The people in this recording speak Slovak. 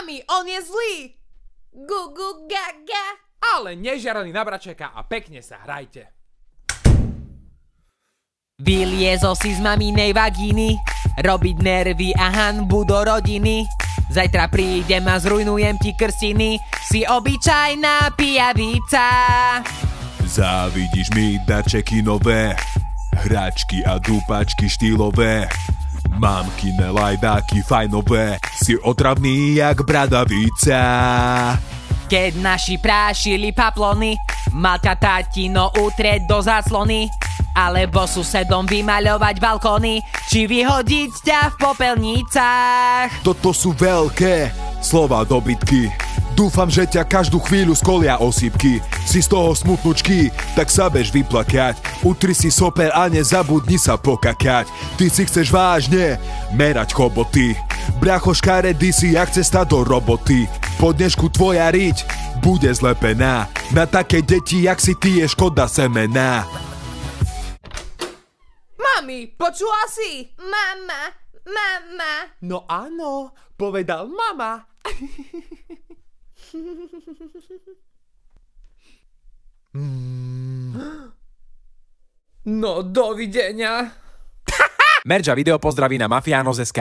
Mami, on je zlý! Gu, gu, ga, ga. Ale nežiarali na bračeka a pekne sa hrajte. Vyliezol si z maminej vagíny, robiť nervy a hanbu do rodiny. Zajtra prídem a zrujnujem ti krstiny, si obyčajná pijavica. Závidíš mi darčeky nové, hračky a dúpačky štýlové. Mamkine lajdáky fajnové, si otravný jak bradavica. Keď naši prášili paplony, malka tatino utrieť do záclony, alebo susedom vymaľovať balkóny, či vyhodiť ťa v popelnicách. Toto sú veľké slova dobytky. Dúfam, že ťa každú chvíľu skolia osýpky. Si z toho smutnučky, tak sa bež vyplakať. Utri si soper a nezabudni sa pokakať. Ty si chceš vážne merať choboty. Bracho škaredý si jak cesta do roboty. Po dnešku tvoja riť bude zlepená. Na také deti, jak si ty, je škoda semená. Mami, počula si? Mama, mama. No áno, povedal mama. No dovidenia. Merča video pozdraví na Mafiános.sk.